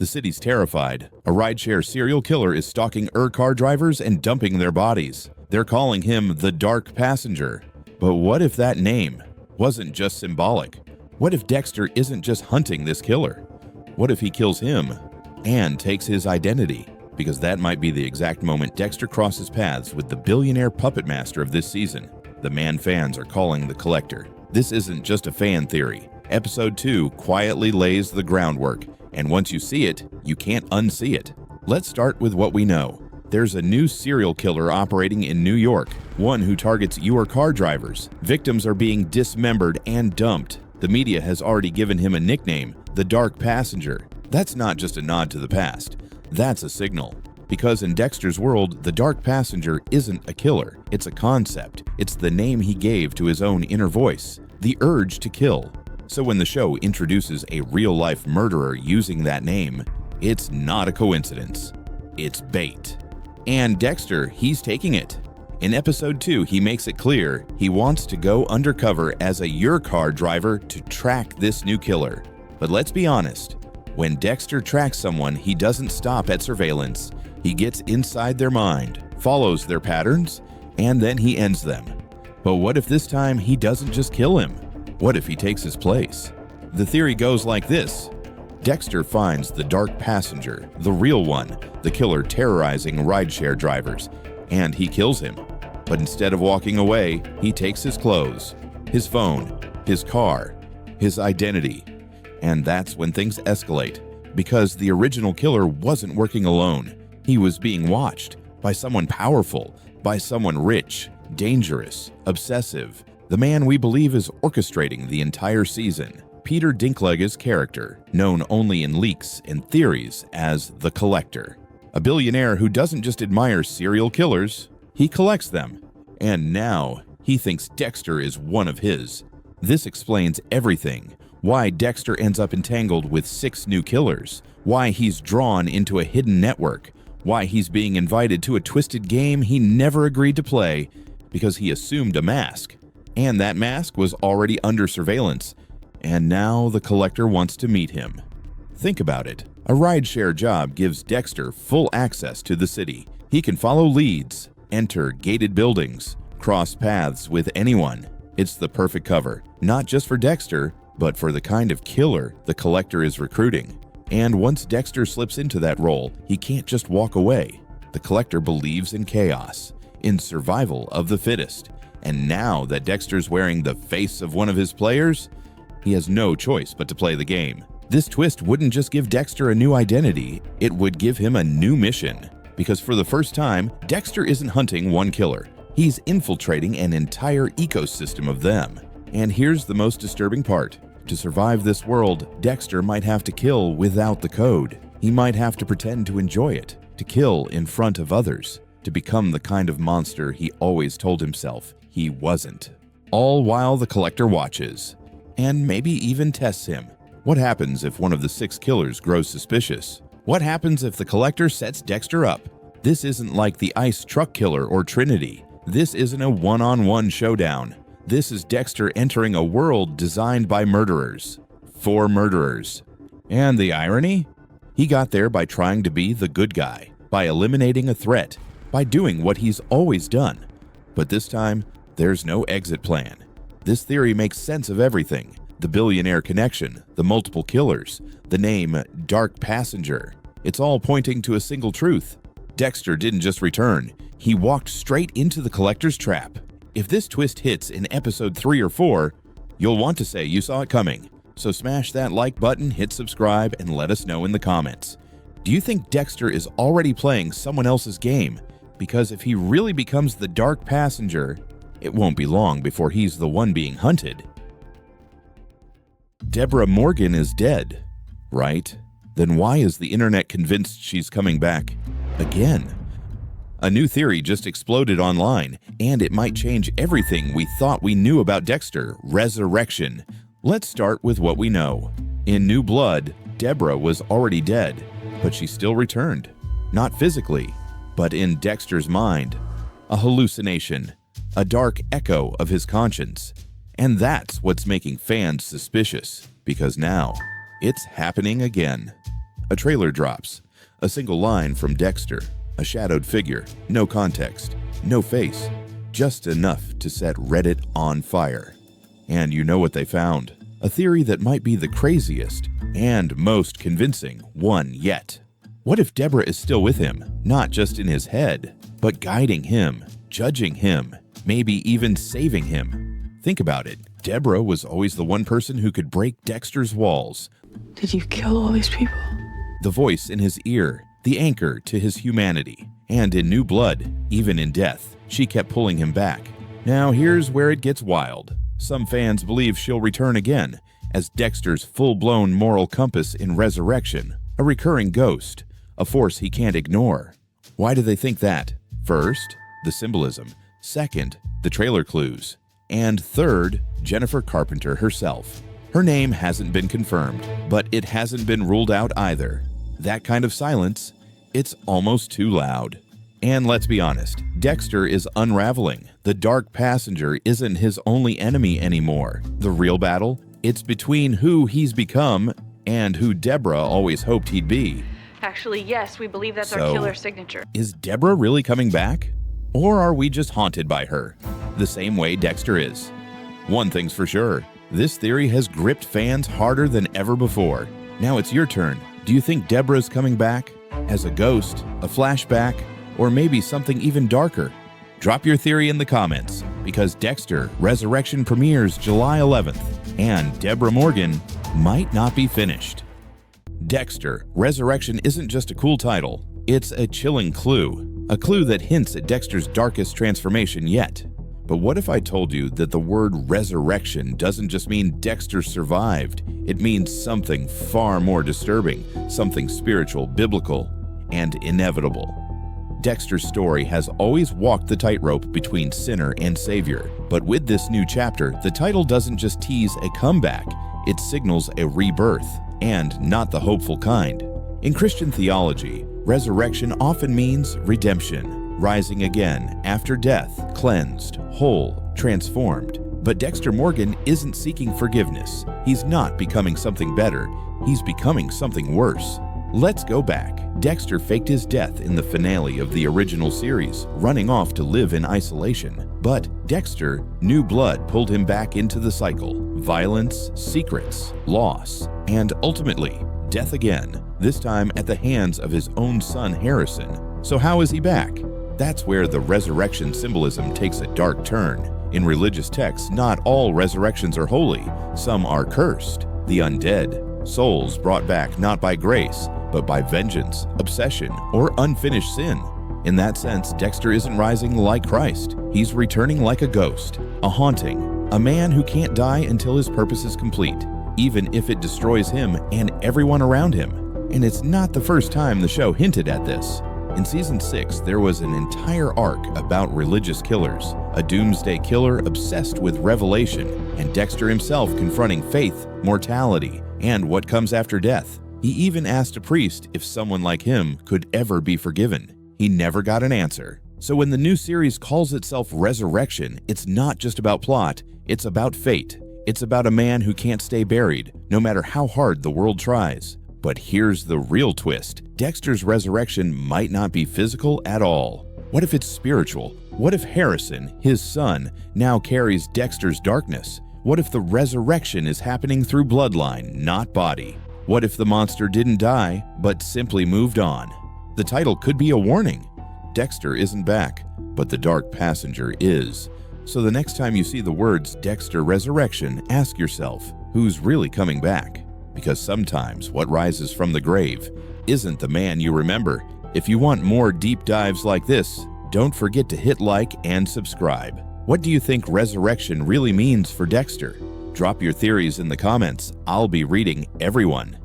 The city's terrified. A rideshare serial killer is stalking car drivers and dumping their bodies. They're calling him the Dark Passenger. But what if that name wasn't just symbolic? What if Dexter isn't just hunting this killer? What if he kills him and takes his identity? Because that might be the exact moment Dexter crosses paths with the billionaire puppet master of this season, the man fans are calling the Collector. This isn't just a fan theory. Episode 2 quietly lays the groundwork, and once you see it, you can't unsee it. Let's start with what we know. There's a new serial killer operating in New York, one who targets car drivers. Victims are being dismembered and dumped. The media has already given him a nickname, the Dark Passenger. That's not just a nod to the past. That's a signal. Because in Dexter's world, the Dark Passenger isn't a killer. It's a concept. It's the name he gave to his own inner voice, the urge to kill. So when the show introduces a real-life murderer using that name, it's not a coincidence. It's bait. And Dexter, he's taking it. In episode 2, he makes it clear he wants to go undercover as a car driver to track this new killer. But let's be honest, when Dexter tracks someone, he doesn't stop at surveillance. He gets inside their mind, follows their patterns, and then he ends them. But what if this time he doesn't just kill him? What if he takes his place? The theory goes like this. Dexter finds the Dark Passenger, the real one, the killer terrorizing rideshare drivers, and he kills him. But instead of walking away, he takes his clothes, his phone, his car, his identity. And that's when things escalate, because the original killer wasn't working alone. He was being watched by someone powerful, by someone rich, dangerous, obsessive, the man we believe is orchestrating the entire season. Peter Dinklage's character, known only in leaks and theories as the Collector. A billionaire who doesn't just admire serial killers, he collects them. And now he thinks Dexter is one of his. This explains everything. Why Dexter ends up entangled with 6 new killers. Why he's drawn into a hidden network. Why he's being invited to a twisted game he never agreed to play because he assumed a mask. And that mask was already under surveillance. And now the Collector wants to meet him. Think about it. A rideshare job gives Dexter full access to the city. He can follow leads, enter gated buildings, cross paths with anyone. It's the perfect cover, not just for Dexter, but for the kind of killer the Collector is recruiting. And once Dexter slips into that role, he can't just walk away. The Collector believes in chaos, in survival of the fittest. And now that Dexter's wearing the face of one of his players, he has no choice but to play the game. This twist wouldn't just give Dexter a new identity, it would give him a new mission. Because for the first time, Dexter isn't hunting one killer. He's infiltrating an entire ecosystem of them. And here's the most disturbing part. To survive this world, Dexter might have to kill without the code. He might have to pretend to enjoy it, to kill in front of others, to become the kind of monster he always told himself he wasn't. All while the Collector watches, and maybe even tests him. What happens if one of the 6 killers grows suspicious? What happens if the Collector sets Dexter up? This isn't like the Ice Truck Killer or Trinity. This isn't a one-on-one showdown. This is Dexter entering a world designed by murderers, for murderers. And the irony? He got there by trying to be the good guy, by eliminating a threat, by doing what he's always done. But this time, there's no exit plan. This theory makes sense of everything. The billionaire connection, the multiple killers, the name Dark Passenger. It's all pointing to a single truth. Dexter didn't just return. He walked straight into the Collector's trap. If this twist hits in episode 3 or 4, you'll want to say you saw it coming. So smash that like button, hit subscribe, and let us know in the comments. Do you think Dexter is already playing someone else's game? Because if he really becomes the Dark Passenger, it won't be long before he's the one being hunted. Deborah Morgan is dead, right? Then why is the internet convinced she's coming back again? A new theory just exploded online, and it might change everything we thought we knew about Dexter: resurrection. Let's start with what we know. In New Blood, Deborah was already dead, but she still returned. Not physically, but in Dexter's mind. A hallucination, a dark echo of his conscience. And that's what's making fans suspicious, because now it's happening again. A trailer drops. A single line from Dexter. A shadowed figure. No context. No face. Just enough to set Reddit on fire. And you know what they found. A theory that might be the craziest and most convincing one yet. What if Deborah is still with him, not just in his head, but guiding him, judging him, maybe even saving him? Think about it. Deborah was always the one person who could break Dexter's walls. Did you kill all these people? The voice in his ear, the anchor to his humanity. And in New Blood, even in death, she kept pulling him back. Now here's where it gets wild. Some fans believe she'll return again as Dexter's full-blown moral compass in Resurrection, a recurring ghost, a force he can't ignore. Why do they think that? First, the symbolism. Second, the trailer clues. And third, Jennifer Carpenter herself. Her name hasn't been confirmed, but it hasn't been ruled out either. That kind of silence, it's almost too loud. And let's be honest, Dexter is unraveling. The dark passenger isn't his only enemy anymore. The real battle? It's between who he's become and who Deborah always hoped he'd be. Actually, yes, we believe that's our killer signature. Is Deborah really coming back? Or are we just haunted by her? The same way Dexter is. One thing's for sure, this theory has gripped fans harder than ever before. Now it's your turn. Do you think Deborah's coming back? As a ghost, a flashback, or maybe something even darker? Drop your theory in the comments, because Dexter Resurrection premieres July 11th, and Deborah Morgan might not be finished. Dexter Resurrection isn't just a cool title, it's a chilling clue. A clue that hints at Dexter's darkest transformation yet. But what if I told you that the word resurrection doesn't just mean Dexter survived, it means something far more disturbing, something spiritual, biblical, and inevitable. Dexter's story has always walked the tightrope between sinner and savior, but with this new chapter, the title doesn't just tease a comeback, it signals a rebirth, and not the hopeful kind. In Christian theology, resurrection often means redemption. Rising again after death, cleansed, whole, transformed. But Dexter Morgan isn't seeking forgiveness. He's not becoming something better. He's becoming something worse. Let's go back. Dexter faked his death in the finale of the original series, running off to live in isolation. But Dexter, New Blood pulled him back into the cycle. Violence, secrets, loss, and ultimately, death again, this time at the hands of his own son Harrison. So how is he back? That's where the resurrection symbolism takes a dark turn. In religious texts, not all resurrections are holy. Some are cursed. The undead, souls brought back not by grace, but by vengeance, obsession, or unfinished sin. In that sense, Dexter isn't rising like Christ. He's returning like a ghost, a haunting, a man who can't die until his purpose is complete, even if it destroys him and everyone around him. And it's not the first time the show hinted at this. In Season 6, there was an entire arc about religious killers, a doomsday killer obsessed with revelation, and Dexter himself confronting faith, mortality, and what comes after death. He even asked a priest if someone like him could ever be forgiven. He never got an answer. So when the new series calls itself Resurrection, it's not just about plot, it's about fate. It's about a man who can't stay buried, no matter how hard the world tries. But here's the real twist. Dexter's resurrection might not be physical at all. What if it's spiritual? What if Harrison, his son, now carries Dexter's darkness? What if the resurrection is happening through bloodline, not body? What if the monster didn't die, but simply moved on? The title could be a warning. Dexter isn't back, but the dark passenger is. So the next time you see the words Dexter Resurrection, ask yourself, who's really coming back? Because sometimes what rises from the grave isn't the man you remember. If you want more deep dives like this, don't forget to hit like and subscribe. What do you think resurrection really means for Dexter? Drop your theories in the comments. I'll be reading everyone.